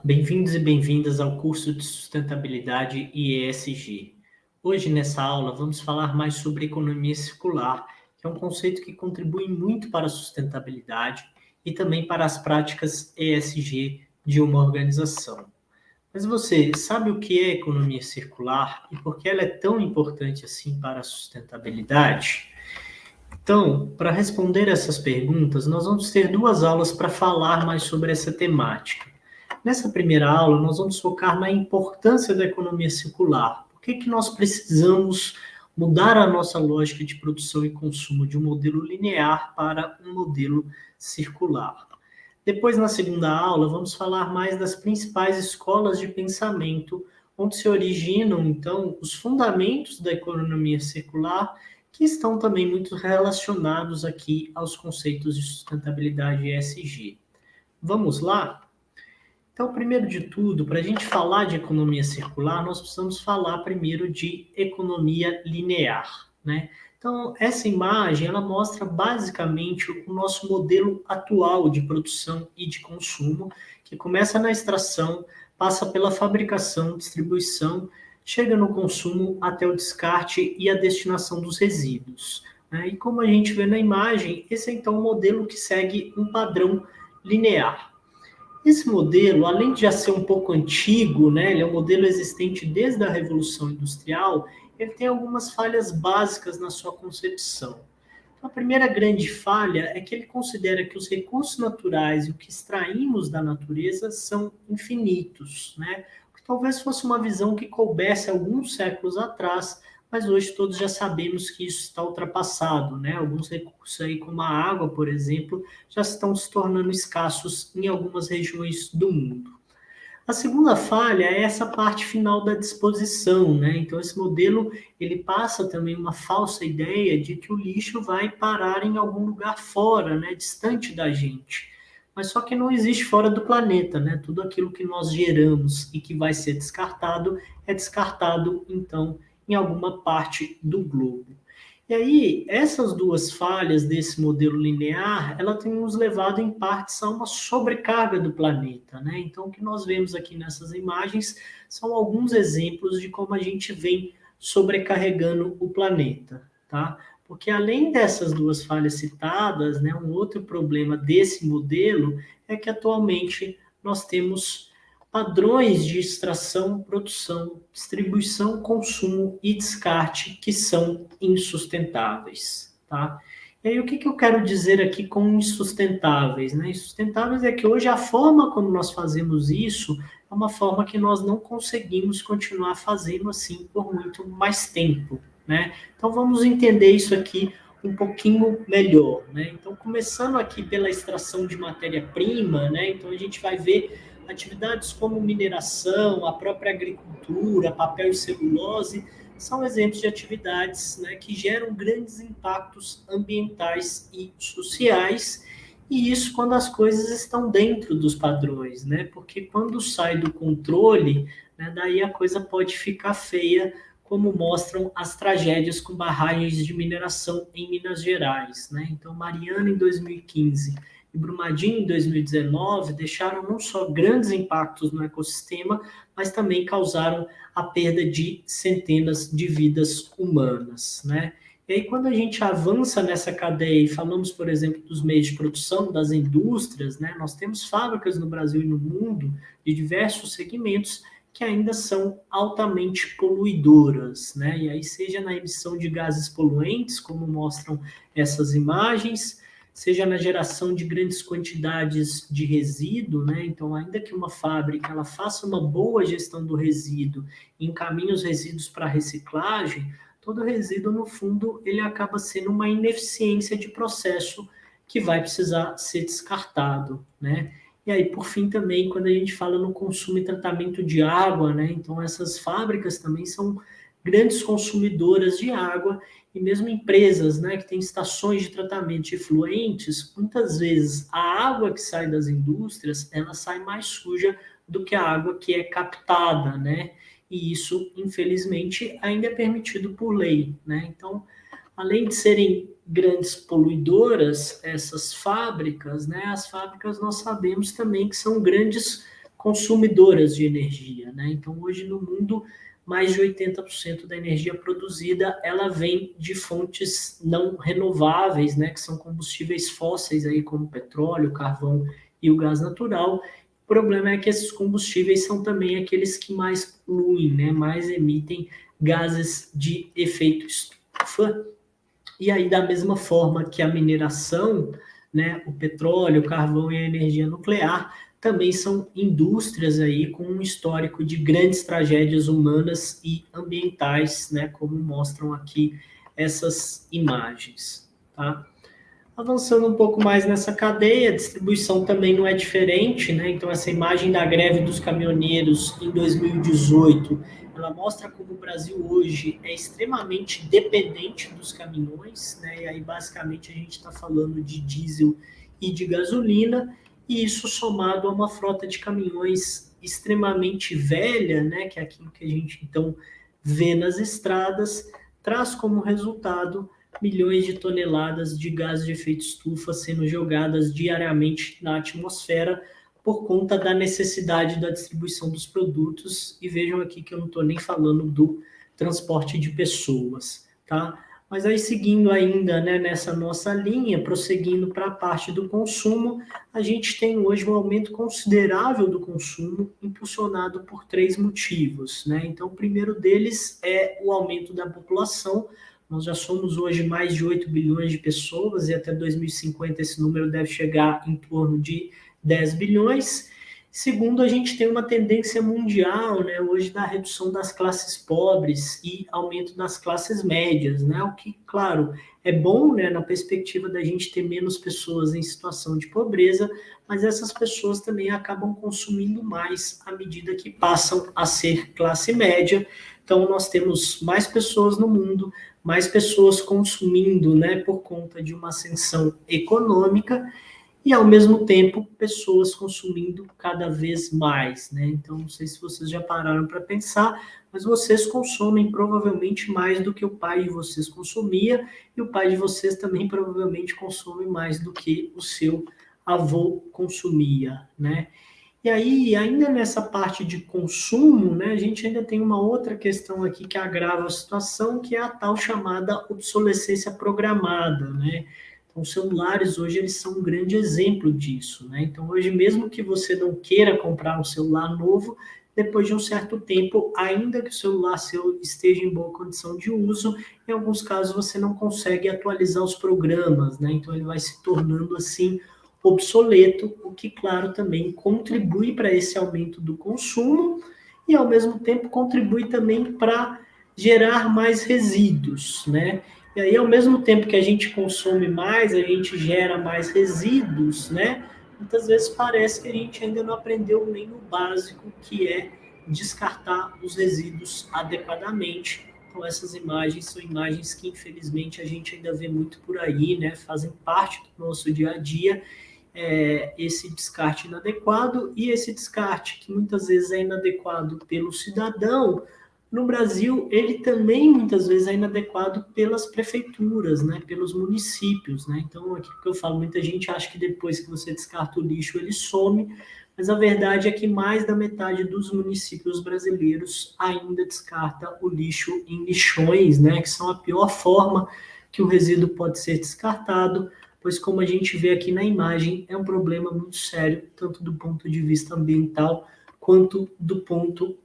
Bem-vindos e bem-vindas ao curso de Sustentabilidade e ESG. Hoje, nessa aula, vamos falar mais sobre economia circular, que é um conceito que contribui muito para a sustentabilidade e também para as práticas ESG de uma organização. Mas você sabe o que é economia circular e por que ela é tão importante assim para a sustentabilidade? Então, para responder essas perguntas, nós vamos ter duas aulas para falar mais sobre essa temática. Nessa primeira aula, nós vamos focar na importância da economia circular. Por que nós precisamos mudar a nossa lógica de produção e consumo de um modelo linear para um modelo circular? Depois, na segunda aula, vamos falar mais das principais escolas de pensamento, onde se originam, então, os fundamentos da economia circular, que estão também muito relacionados aqui aos conceitos de sustentabilidade ESG. Vamos lá? Então, primeiro de tudo, para a gente falar de economia circular, nós precisamos falar primeiro de economia linear, né? Então, essa imagem, ela mostra basicamente o nosso modelo atual de produção e de consumo, que começa na extração, passa pela fabricação, distribuição, chega no consumo até o descarte e a destinação dos resíduos, né? E como a gente vê na imagem, esse é então um modelo que segue um padrão linear. Esse modelo, além de já ser um pouco antigo, né, ele é um modelo existente desde a Revolução Industrial, ele tem algumas falhas básicas na sua concepção. Então, a primeira grande falha é que ele considera que os recursos naturais e o que extraímos da natureza são infinitos, né? O que talvez fosse uma visão que coubesse alguns séculos atrás, mas hoje todos já sabemos que isso está ultrapassado, né? Alguns recursos aí, como a água, por exemplo, já estão se tornando escassos em algumas regiões do mundo. A segunda falha é essa parte final da disposição, né? Então esse modelo ele passa também uma falsa ideia de que o lixo vai parar em algum lugar fora, né, distante da gente. Mas só que não existe fora do planeta, né? Tudo aquilo que nós geramos e que vai ser descartado é descartado então em alguma parte do globo. E aí, essas duas falhas desse modelo linear, ela tem nos levado em partes a uma sobrecarga do planeta, né? Então, o que nós vemos aqui nessas imagens são alguns exemplos de como a gente vem sobrecarregando o planeta, tá? Porque além dessas duas falhas citadas, né, um outro problema desse modelo é que atualmente nós temos padrões de extração, produção, distribuição, consumo e descarte que são insustentáveis, tá? E aí, o que eu quero dizer aqui com insustentáveis, né? Insustentáveis é que hoje a forma como nós fazemos isso é uma forma que nós não conseguimos continuar fazendo assim por muito mais tempo, né? Então, vamos entender isso aqui um pouquinho melhor, né? Então, começando aqui pela extração de matéria-prima, né? Então, a gente vai ver atividades como mineração, a própria agricultura, papel e celulose, são exemplos de atividades, né, que geram grandes impactos ambientais e sociais, e isso quando as coisas estão dentro dos padrões, né? Porque quando sai do controle, né, daí a coisa pode ficar feia, como mostram as tragédias com barragens de mineração em Minas Gerais, né? Então, Mariana em 2015 e Brumadinho em 2019 deixaram não só grandes impactos no ecossistema, mas também causaram a perda de centenas de vidas humanas, né? E aí, quando a gente avança nessa cadeia e falamos, por exemplo, dos meios de produção, das indústrias, né? Nós temos fábricas no Brasil e no mundo de diversos segmentos que ainda são altamente poluidoras, né? E aí, seja na emissão de gases poluentes, como mostram essas imagens, seja na geração de grandes quantidades de resíduo, né? Então, ainda que uma fábrica ela faça uma boa gestão do resíduo e encaminhe os resíduos para reciclagem, todo resíduo, no fundo, ele acaba sendo uma ineficiência de processo que vai precisar ser descartado, né? E aí, por fim, também, quando a gente fala no consumo e tratamento de água, né? Então, essas fábricas também são grandes consumidoras de água e mesmo empresas, né, que têm estações de tratamento de efluentes, muitas vezes a água que sai das indústrias, ela sai mais suja do que a água que é captada, né? E isso, infelizmente, ainda é permitido por lei, né? Então, além de serem grandes poluidoras, essas fábricas, né, as fábricas nós sabemos também que são grandes consumidoras de energia, né? Então, hoje no mundo, mais de 80% da energia produzida, ela vem de fontes não renováveis, né? Que são combustíveis fósseis, aí, como petróleo, carvão e o gás natural. O problema é que esses combustíveis são também aqueles que mais poluem, né? Mais emitem gases de efeito estufa. E aí, da mesma forma que a mineração, né, o petróleo, o carvão e a energia nuclear, também são indústrias aí com um histórico de grandes tragédias humanas e ambientais, né, como mostram aqui essas imagens, tá? Avançando um pouco mais nessa cadeia, a distribuição também não é diferente, né? Então, essa imagem da greve dos caminhoneiros em 2018, ela mostra como o Brasil hoje é extremamente dependente dos caminhões, né? E aí, basicamente, a gente está falando de diesel e de gasolina, e isso somado a uma frota de caminhões extremamente velha, né? Que é aquilo que a gente, então, vê nas estradas, traz como resultado milhões de toneladas de gases de efeito estufa sendo jogadas diariamente na atmosfera por conta da necessidade da distribuição dos produtos. E vejam aqui que eu não estou nem falando do transporte de pessoas, tá? Mas aí, seguindo ainda, né, nessa nossa linha, prosseguindo para a parte do consumo, a gente tem hoje um aumento considerável do consumo, impulsionado por 3 motivos, né? Então, o primeiro deles é o aumento da população. Nós já somos hoje mais de 8 bilhões de pessoas e até 2050 esse número deve chegar em torno de 10 bilhões. Segundo, a gente tem uma tendência mundial, né, hoje da redução das classes pobres e aumento das classes médias, né, o que, claro, é bom, né, na perspectiva da gente ter menos pessoas em situação de pobreza, mas essas pessoas também acabam consumindo mais à medida que passam a ser classe média. Então, nós temos mais pessoas no mundo, mais pessoas consumindo, né, por conta de uma ascensão econômica e, ao mesmo tempo, pessoas consumindo cada vez mais, né? Então, não sei se vocês já pararam para pensar, mas vocês consomem provavelmente mais do que o pai de vocês consumia, e o pai de vocês também provavelmente consome mais do que o seu avô consumia, né? E aí, ainda nessa parte de consumo, né, a gente ainda tem uma outra questão aqui que agrava a situação, que é a tal chamada obsolescência programada, né? Então, os celulares hoje eles são um grande exemplo disso, né? Então, hoje mesmo que você não queira comprar um celular novo, depois de um certo tempo, ainda que o celular seu esteja em boa condição de uso, em alguns casos você não consegue atualizar os programas, né? Então, ele vai se tornando assim obsoleto, o que, claro, também contribui para esse aumento do consumo e, ao mesmo tempo, contribui também para gerar mais resíduos, né? E aí, ao mesmo tempo que a gente consome mais, a gente gera mais resíduos, né? Muitas vezes parece que a gente ainda não aprendeu nem o básico, que é descartar os resíduos adequadamente. Então, essas imagens são imagens que, infelizmente, a gente ainda vê muito por aí, né? Fazem parte do nosso dia a dia, esse descarte inadequado, e esse descarte que muitas vezes é inadequado pelo cidadão, no Brasil ele também muitas vezes é inadequado pelas prefeituras, né, pelos municípios, né? Então, aquilo que eu falo, muita gente acha que depois que você descarta o lixo ele some, mas a verdade é que mais da metade dos municípios brasileiros ainda descarta o lixo em lixões, né, que são a pior forma que o resíduo pode ser descartado, pois, como a gente vê aqui na imagem, é um problema muito sério, tanto do ponto de vista ambiental quanto do ponto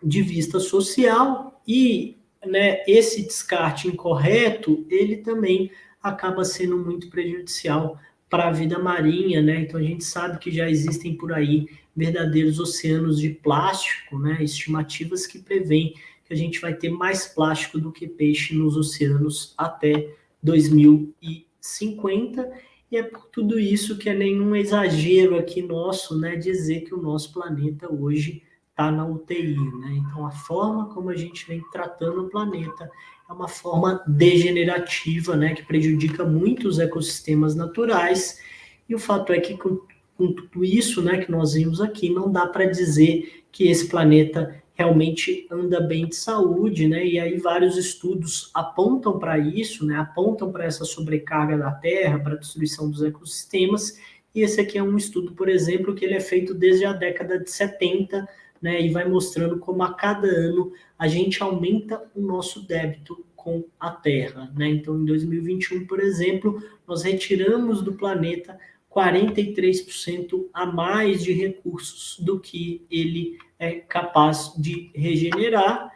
de vista social. E, né, esse descarte incorreto, ele também acaba sendo muito prejudicial para a vida marinha, né? Então, a gente sabe que já existem por aí verdadeiros oceanos de plástico, né? Estimativas que prevêem que a gente vai ter mais plástico do que peixe nos oceanos até 2050, e é por tudo isso que é nenhum exagero aqui nosso, né, dizer que o nosso planeta hoje está na UTI, né? Então, a forma como a gente vem tratando o planeta é uma forma degenerativa, né, que prejudica muito os ecossistemas naturais, e o fato é que com tudo isso, né, que nós vimos aqui, não dá para dizer que esse planeta realmente anda bem de saúde, né? E aí vários estudos apontam para isso, né? Apontam para essa sobrecarga da Terra, para a destruição dos ecossistemas, E esse aqui é um estudo, por exemplo, que ele é feito desde a década de 70, né, e vai mostrando como a cada ano a gente aumenta o nosso débito com a Terra, né? Então, em 2021, por exemplo, nós retiramos do planeta 43% a mais de recursos do que ele é capaz de regenerar.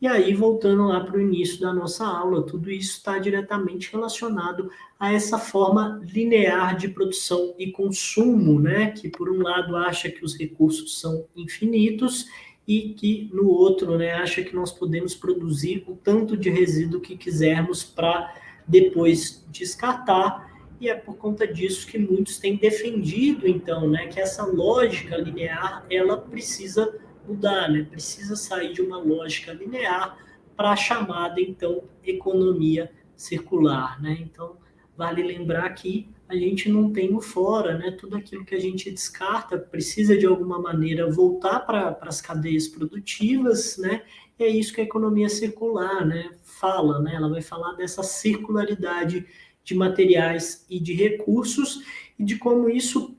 E aí, voltando lá para o início da nossa aula, tudo isso está diretamente relacionado a essa forma linear de produção e consumo, né? Que por um lado acha que os recursos são infinitos e que no outro, né, acha que nós podemos produzir o tanto de resíduo que quisermos para depois descartar. E é por conta disso que muitos têm defendido, então, né, que essa lógica linear ela precisa mudar, né? Precisa sair de uma lógica linear para a chamada, então, economia circular, né? Então, vale lembrar que a gente não tem o fora, né? Tudo aquilo que a gente descarta precisa, de alguma maneira, voltar para as cadeias produtivas, né? E é isso que a economia circular, né, fala, né? Ela vai falar dessa circularidade de materiais e de recursos e de como isso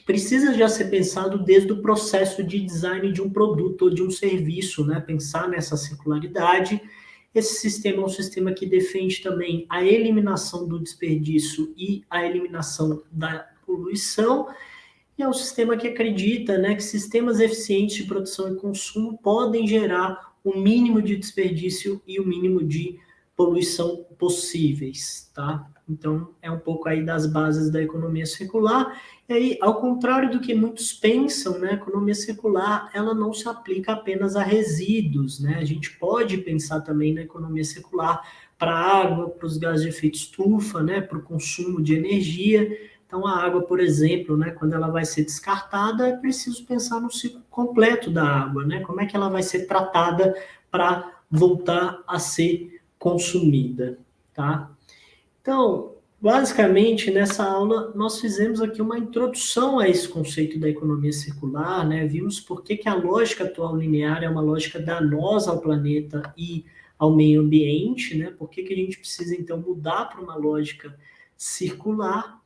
precisa já ser pensado desde o processo de design de um produto ou de um serviço, né? Pensar nessa circularidade. Esse sistema é um sistema que defende também a eliminação do desperdício e a eliminação da poluição, e é um sistema que acredita, né, que sistemas eficientes de produção e consumo podem gerar o mínimo de desperdício e o mínimo de poluição possíveis, tá? Então, é um pouco aí das bases da economia circular. E aí, ao contrário do que muitos pensam, né, a economia circular, ela não se aplica apenas a resíduos, né? A gente pode pensar também na economia circular para a água, para os gases de efeito estufa, né, para o consumo de energia. Então, a água, por exemplo, né, quando ela vai ser descartada, é preciso pensar no ciclo completo da água, né? Como é que ela vai ser tratada para voltar a ser consumida, tá? Então, basicamente, nessa aula, nós fizemos aqui uma introdução a esse conceito da economia circular, né? Vimos por que a lógica atual linear é uma lógica danosa ao planeta e ao meio ambiente, né? Por que a gente precisa, então, mudar para uma lógica circular.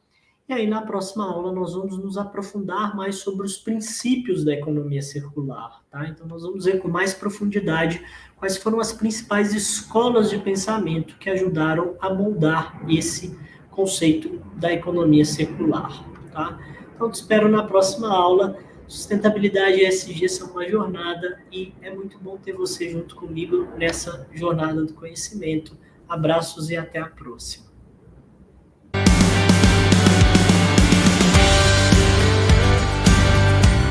E aí, na próxima aula, nós vamos nos aprofundar mais sobre os princípios da economia circular, tá? Então, nós vamos ver com mais profundidade quais foram as principais escolas de pensamento que ajudaram a moldar esse conceito da economia circular, tá? Então, te espero na próxima aula. Sustentabilidade e ESG são uma jornada e é muito bom ter você junto comigo nessa jornada do conhecimento. Abraços e até a próxima.